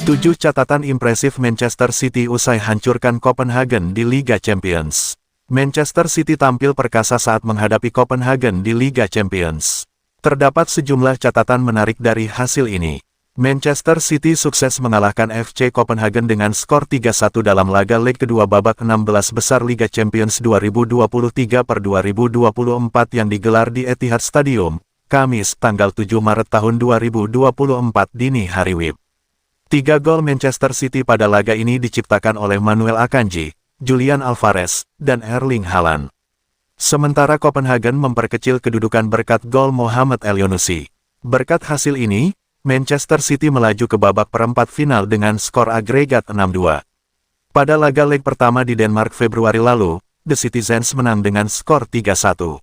7 catatan impresif Manchester City usai hancurkan Copenhagen di Liga Champions. Manchester City tampil perkasa saat menghadapi Copenhagen di Liga Champions. Terdapat sejumlah catatan menarik dari hasil ini. Manchester City sukses mengalahkan FC Copenhagen dengan skor 3-1 dalam laga leg kedua babak 16 besar Liga Champions 2023/2024 yang digelar di Etihad Stadium, Kamis, tanggal 7 Maret tahun 2024 dini hari WIB. 3 gol Manchester City pada laga ini diciptakan oleh Manuel Akanji, Julian Alvarez, dan Erling Haaland. Sementara Copenhagen memperkecil kedudukan berkat gol Mohamed Elyounoussi. Berkat hasil ini, Manchester City melaju ke babak perempat final dengan skor agregat 6-2. Pada laga leg pertama di Denmark Februari lalu, The Citizens menang dengan skor 3-1.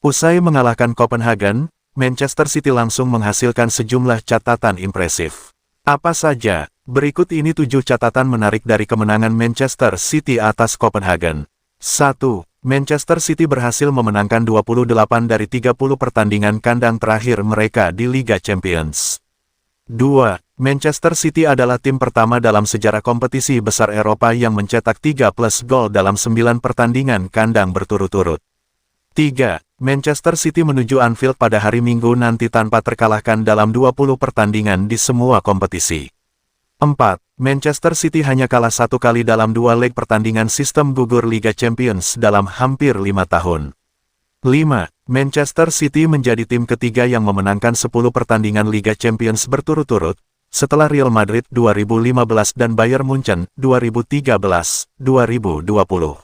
Usai mengalahkan Copenhagen, Manchester City langsung menghasilkan sejumlah catatan impresif. Apa saja? Berikut ini 7 catatan menarik dari kemenangan Manchester City atas Copenhagen. 1. Manchester City berhasil memenangkan 28 dari 30 pertandingan kandang terakhir mereka di Liga Champions. 2. Manchester City adalah tim pertama dalam sejarah kompetisi besar Eropa yang mencetak 3+ gol dalam 9 pertandingan kandang berturut-turut. 3. Manchester City menuju Anfield pada hari Minggu nanti tanpa terkalahkan dalam 20 pertandingan di semua kompetisi. 4. Manchester City hanya kalah 1 kali dalam 2 leg pertandingan sistem gugur Liga Champions dalam hampir 5 tahun. 5. Manchester City menjadi tim ketiga yang memenangkan 10 pertandingan Liga Champions berturut-turut, setelah Real Madrid 2015 dan Bayern Munchen 2013-2020.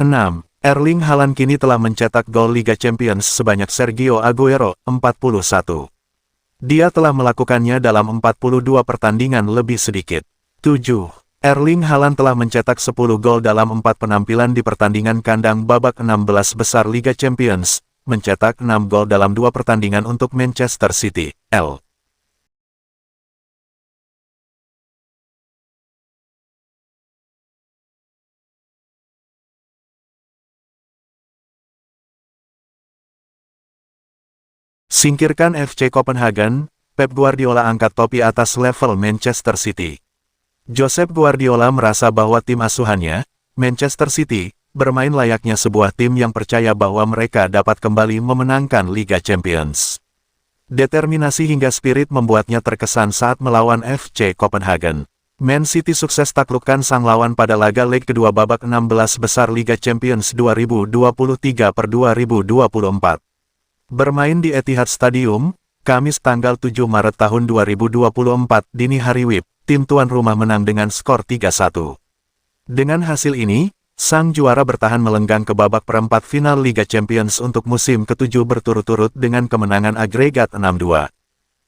6. Erling Haaland kini telah mencetak gol Liga Champions sebanyak Sergio Aguero, 41. Dia telah melakukannya dalam 42 pertandingan lebih sedikit. 7. Erling Haaland telah mencetak 10 gol dalam 4 penampilan di pertandingan kandang babak 16 besar Liga Champions, mencetak 6 gol dalam 2 pertandingan untuk Manchester City. Singkirkan FC Copenhagen, Pep Guardiola angkat topi atas level Manchester City. Josep Guardiola merasa bahwa tim asuhannya, Manchester City, bermain layaknya sebuah tim yang percaya bahwa mereka dapat kembali memenangkan Liga Champions. Determinasi hingga spirit membuatnya terkesan saat melawan FC Copenhagen. Man City sukses taklukkan sang lawan pada laga leg kedua babak 16 besar Liga Champions 2023/2024. Bermain di Etihad Stadium, Kamis tanggal 7 Maret tahun 2024 dini hari WIB, tim tuan rumah menang dengan skor 3-1. Dengan hasil ini, sang juara bertahan melenggang ke babak perempat final Liga Champions untuk musim ke-7 berturut-turut dengan kemenangan agregat 6-2.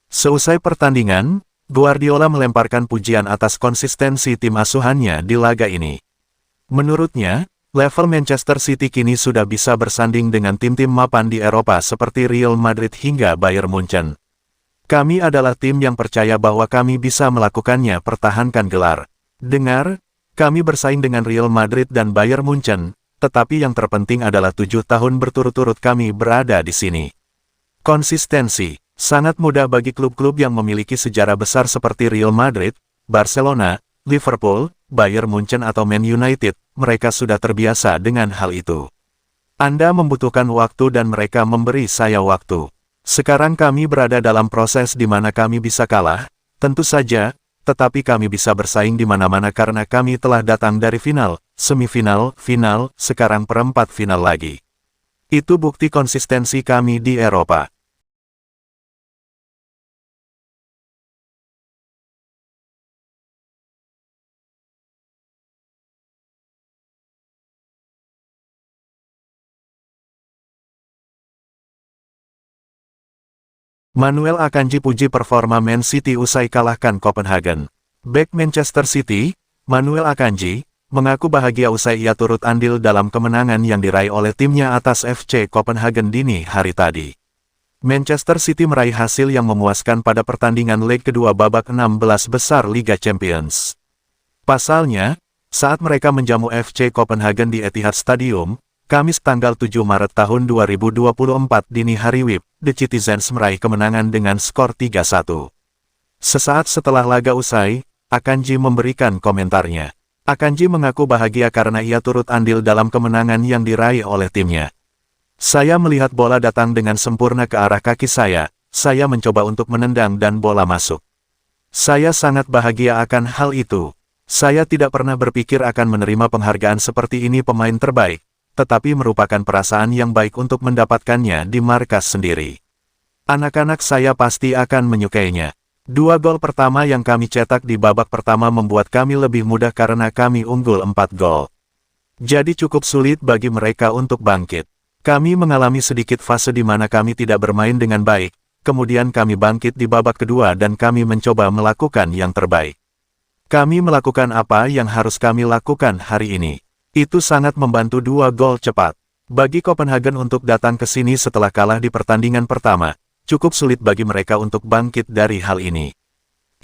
Seusai pertandingan, Guardiola melemparkan pujian atas konsistensi tim asuhannya di laga ini. Menurutnya, level Manchester City kini sudah bisa bersanding dengan tim-tim mapan di Eropa seperti Real Madrid hingga Bayern Munchen. Kami adalah tim yang percaya bahwa kami bisa melakukannya, pertahankan gelar. Dengar, kami bersaing dengan Real Madrid dan Bayern Munchen, tetapi yang terpenting adalah 7 tahun berturut-turut kami berada di sini. Konsistensi, sangat mudah bagi klub-klub yang memiliki sejarah besar seperti Real Madrid, Barcelona, Liverpool, Bayern Munchen atau Man United. Mereka sudah terbiasa dengan hal itu. Anda membutuhkan waktu dan mereka memberi saya waktu. Sekarang kami berada dalam proses di mana kami bisa kalah, tentu saja, tetapi kami bisa bersaing di mana-mana karena kami telah datang dari final, semifinal, final, sekarang perempat final lagi. Itu bukti konsistensi kami di Eropa. Manuel Akanji puji performa Man City usai kalahkan Copenhagen. Bek Manchester City, Manuel Akanji, mengaku bahagia usai ia turut andil dalam kemenangan yang diraih oleh timnya atas FC Copenhagen dini hari tadi. Manchester City meraih hasil yang memuaskan pada pertandingan leg kedua babak 16 besar Liga Champions. Pasalnya, saat mereka menjamu FC Copenhagen di Etihad Stadium, Kamis tanggal 7 Maret tahun 2024 dini hari WIB, The Citizens meraih kemenangan dengan skor 3-1. Sesaat setelah laga usai, Akanji memberikan komentarnya. Akanji mengaku bahagia karena ia turut andil dalam kemenangan yang diraih oleh timnya. Saya melihat bola datang dengan sempurna ke arah kaki saya mencoba untuk menendang dan bola masuk. Saya sangat bahagia akan hal itu. Saya tidak pernah berpikir akan menerima penghargaan seperti ini pemain terbaik, tetapi merupakan perasaan yang baik untuk mendapatkannya di markas sendiri. Anak-anak saya pasti akan menyukainya. 2 gol pertama yang kami cetak di babak pertama membuat kami lebih mudah karena kami unggul 4 gol. Jadi cukup sulit bagi mereka untuk bangkit. Kami mengalami sedikit fase di mana kami tidak bermain dengan baik, kemudian kami bangkit di babak kedua dan kami mencoba melakukan yang terbaik. Kami melakukan apa yang harus kami lakukan hari ini. Itu sangat membantu 2 gol cepat. Bagi Copenhagen untuk datang ke sini setelah kalah di pertandingan pertama, cukup sulit bagi mereka untuk bangkit dari hal ini.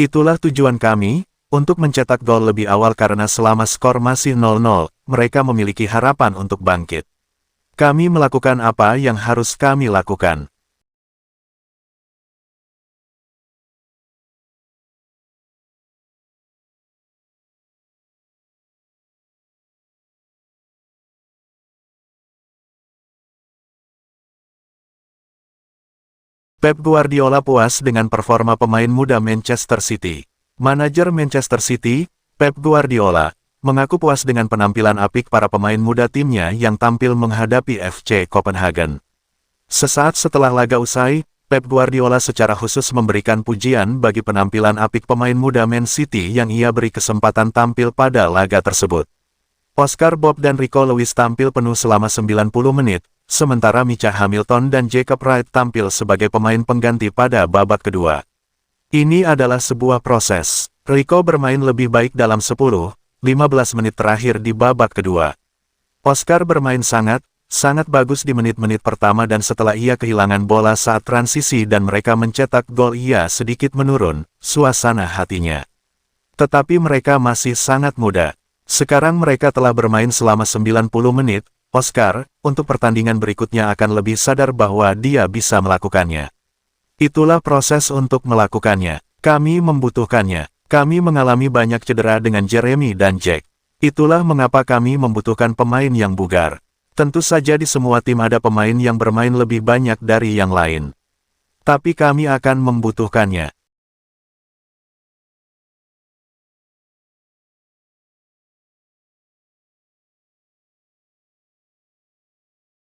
Itulah tujuan kami, untuk mencetak gol lebih awal karena selama skor masih 0-0, mereka memiliki harapan untuk bangkit. Kami melakukan apa yang harus kami lakukan. Pep Guardiola puas dengan performa pemain muda Manchester City. Manajer Manchester City, Pep Guardiola, mengaku puas dengan penampilan apik para pemain muda timnya yang tampil menghadapi FC Copenhagen. Sesaat setelah laga usai, Pep Guardiola secara khusus memberikan pujian bagi penampilan apik pemain muda Man City yang ia beri kesempatan tampil pada laga tersebut. Oscar Bob dan Rico Lewis tampil penuh selama 90 menit, sementara Micah Hamilton dan Jacob Wright tampil sebagai pemain pengganti pada babak kedua. Ini adalah sebuah proses. Rico bermain lebih baik dalam 10-15 menit terakhir di babak kedua. Oscar bermain sangat bagus di menit-menit pertama dan setelah ia kehilangan bola saat transisi dan mereka mencetak gol ia sedikit menurun, suasana hatinya. Tetapi mereka masih sangat muda. Sekarang mereka telah bermain selama 90 menit, Oscar, untuk pertandingan berikutnya akan lebih sadar bahwa dia bisa melakukannya. Itulah proses untuk melakukannya. Kami membutuhkannya. Kami mengalami banyak cedera dengan Jeremy dan Jack. Itulah mengapa kami membutuhkan pemain yang bugar. Tentu saja di semua tim ada pemain yang bermain lebih banyak dari yang lain. Tapi kami akan membutuhkannya.